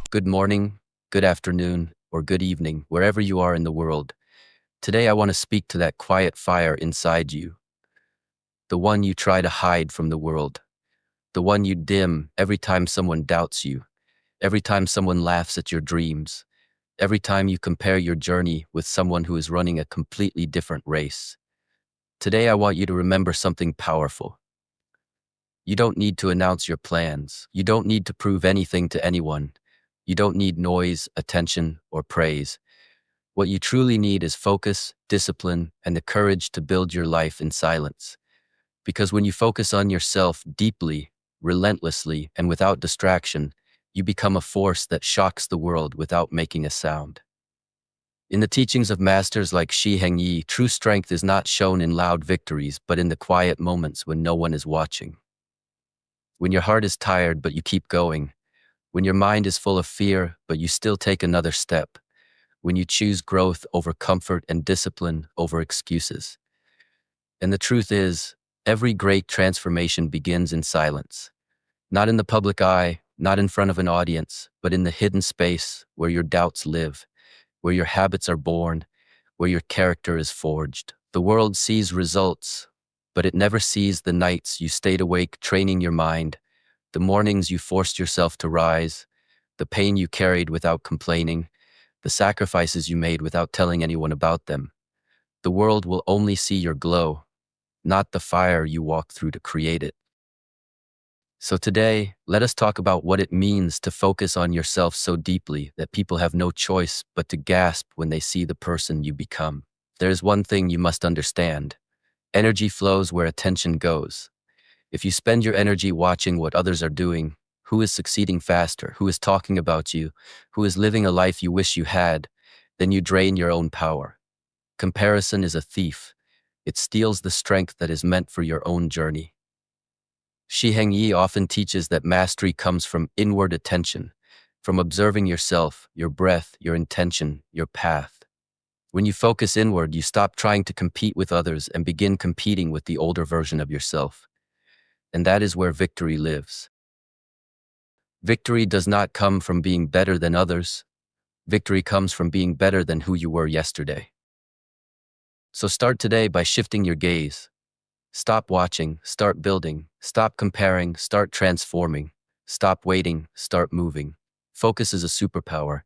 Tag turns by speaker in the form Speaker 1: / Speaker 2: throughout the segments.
Speaker 1: Good morning, good afternoon, or good evening, wherever you are in the world. Today I want to speak to that quiet fire inside you, the one you try to hide from the world, the one you dim every time someone doubts you, every time someone laughs at your dreams, every time you compare your journey with someone who is running a completely different race. Today I want you to remember something powerful. You don't need to announce your plans. You don't need to prove anything to anyone. You don't need noise, attention, or praise. What you truly need is focus, discipline, and the courage to build your life in silence. Because when you focus on yourself deeply, relentlessly, and without distraction, you become a force that shocks the world without making a sound. In the teachings of masters like Shi Heng Yi, true strength is not shown in loud victories, but in the quiet moments when no one is watching. When your heart is tired, but you keep going. When your mind is full of fear, but you still take another step. When you choose growth over comfort and discipline over excuses. And the truth is, every great transformation begins in silence. Not in the public eye, not in front of an audience, but in the hidden space where your doubts live, where your habits are born, where your character is forged. The world sees results, but it never sees the nights you stayed awake training your mind, the mornings you forced yourself to rise, the pain you carried without complaining, the sacrifices you made without telling anyone about them. The world will only see your glow, not the fire you walk through to create it. So today, let us talk about what it means to focus on yourself so deeply that people have no choice but to gasp when they see the person you become. There is one thing you must understand. Energy flows where attention goes. If you spend your energy watching what others are doing, who is succeeding faster, who is talking about you, who is living a life you wish you had, then you drain your own power. Comparison is a thief. It steals the strength that is meant for your own journey. Shi Heng Yi often teaches that mastery comes from inward attention, from observing yourself, your breath, your intention, your path. When you focus inward, you stop trying to compete with others and begin competing with the older version of yourself. And that is where victory lives. Victory does not come from being better than others. Victory comes from being better than who you were yesterday. So start today by shifting your gaze. Stop watching, start building. Stop comparing, start transforming. Stop waiting, start moving. Focus is a superpower,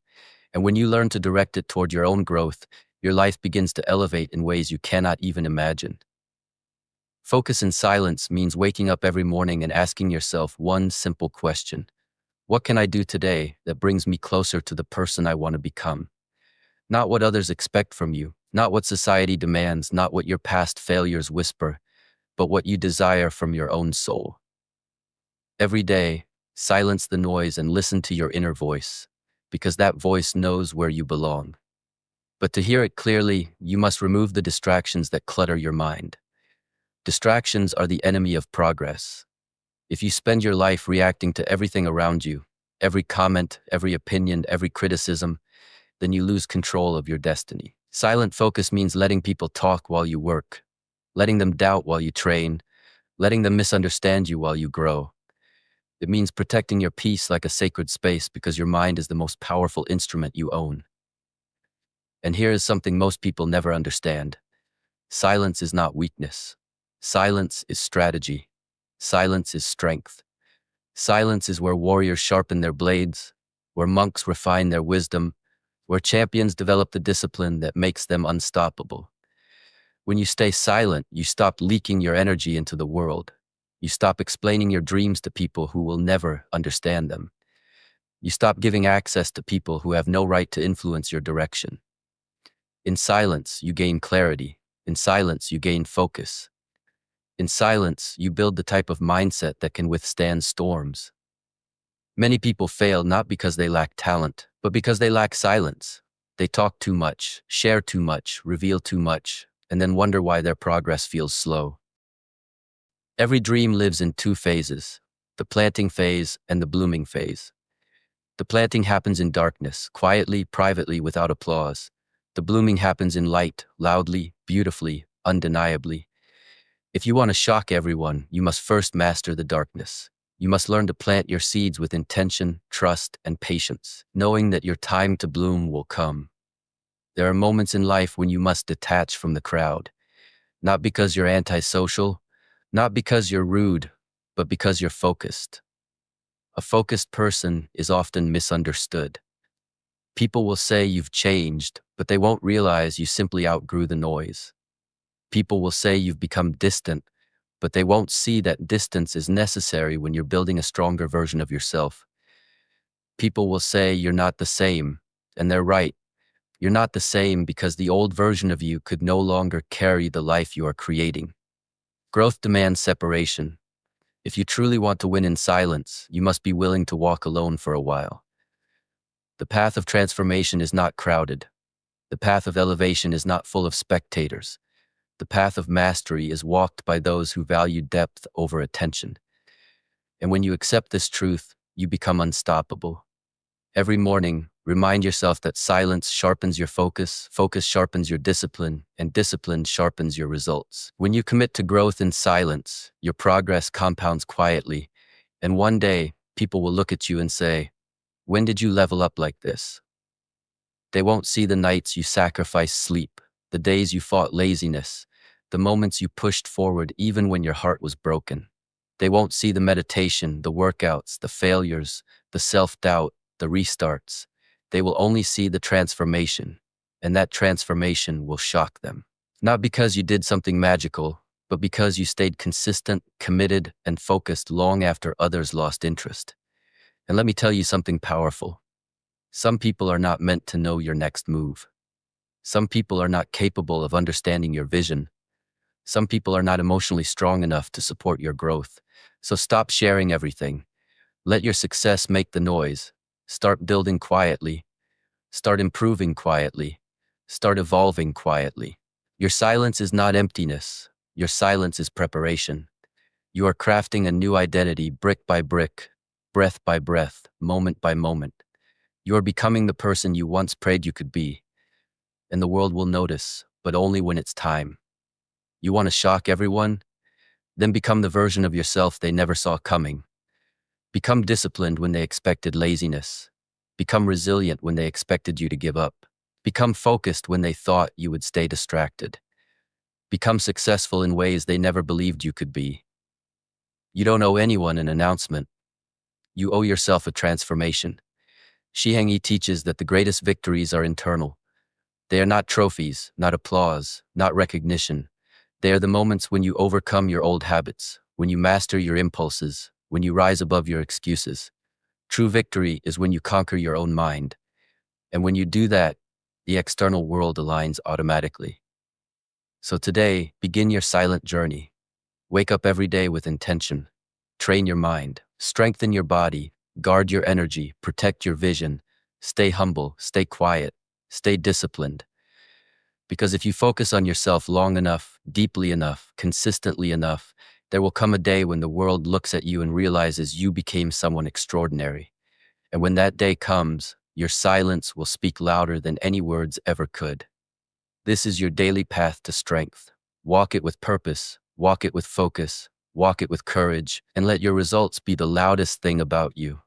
Speaker 1: and when you learn to direct it toward your own growth, your life begins to elevate in ways you cannot even imagine. Focus in silence means waking up every morning and asking yourself one simple question. What can I do today that brings me closer to the person I want to become? Not what others expect from you, not what society demands, not what your past failures whisper, but what you desire from your own soul. Every day, silence the noise and listen to your inner voice, because that voice knows where you belong. But to hear it clearly, you must remove the distractions that clutter your mind. Distractions are the enemy of progress. If you spend your life reacting to everything around you, every comment, every opinion, every criticism, then you lose control of your destiny. Silent focus means letting people talk while you work, letting them doubt while you train, letting them misunderstand you while you grow. It means protecting your peace like a sacred space because your mind is the most powerful instrument you own. And here is something most people never understand. Silence is not weakness. Silence is strategy. Silence is strength. Silence is where warriors sharpen their blades, where monks refine their wisdom, where champions develop the discipline that makes them unstoppable. When you stay silent, you stop leaking your energy into the world. You stop explaining your dreams to people who will never understand them. You stop giving access to people who have no right to influence your direction. In silence, you gain clarity. In silence, you gain focus. In silence, you build the type of mindset that can withstand storms. Many people fail not because they lack talent, but because they lack silence. They talk too much, share too much, reveal too much, and then wonder why their progress feels slow. Every dream lives in two phases, the planting phase and the blooming phase. The planting happens in darkness, quietly, privately, without applause. The blooming happens in light, loudly, beautifully, undeniably. If you want to shock everyone, you must first master the darkness. You must learn to plant your seeds with intention, trust, and patience, knowing that your time to bloom will come. There are moments in life when you must detach from the crowd, not because you're antisocial, not because you're rude, but because you're focused. A focused person is often misunderstood. People will say you've changed, but they won't realize you simply outgrew the noise. People will say you've become distant, but they won't see that distance is necessary when you're building a stronger version of yourself. People will say you're not the same, and they're right. You're not the same because the old version of you could no longer carry the life you are creating. Growth demands separation. If you truly want to win in silence, you must be willing to walk alone for a while. The path of transformation is not crowded. The path of elevation is not full of spectators. The path of mastery is walked by those who value depth over attention. And when you accept this truth, you become unstoppable. Every morning, remind yourself that silence sharpens your focus, focus sharpens your discipline, and discipline sharpens your results. When you commit to growth in silence, your progress compounds quietly, and one day, people will look at you and say, "When did you level up like this?" They won't see the nights you sacrificed sleep, the days you fought laziness, the moments you pushed forward even when your heart was broken. They won't see the meditation, the workouts, the failures, the self-doubt, the restarts. They will only see the transformation, and that transformation will shock them. Not because you did something magical, but because you stayed consistent, committed, and focused long after others lost interest. And let me tell you something powerful. Some people are not meant to know your next move. Some people are not capable of understanding your vision. Some people are not emotionally strong enough to support your growth. So stop sharing everything. Let your success make the noise. Start building quietly. Start improving quietly. Start evolving quietly. Your silence is not emptiness. Your silence is preparation. You are crafting a new identity brick by brick, breath by breath, moment by moment. You are becoming the person you once prayed you could be. And the world will notice, but only when it's time. You want to shock everyone? Then become the version of yourself they never saw coming. Become disciplined when they expected laziness. Become resilient when they expected you to give up. Become focused when they thought you would stay distracted. Become successful in ways they never believed you could be. You don't owe anyone an announcement. You owe yourself a transformation. Shi Heng Yi teaches that the greatest victories are internal. They are not trophies, not applause, not recognition. They are the moments when you overcome your old habits, when you master your impulses, when you rise above your excuses. True victory is when you conquer your own mind. And when you do that, the external world aligns automatically. So today, begin your silent journey. Wake up every day with intention. Train your mind. Strengthen your body. Guard your energy. Protect your vision. Stay humble. Stay quiet. Stay disciplined. Because if you focus on yourself long enough, deeply enough, consistently enough, there will come a day when the world looks at you and realizes you became someone extraordinary. And when that day comes, your silence will speak louder than any words ever could. This is your daily path to strength. Walk it with purpose, walk it with focus, walk it with courage, and let your results be the loudest thing about you.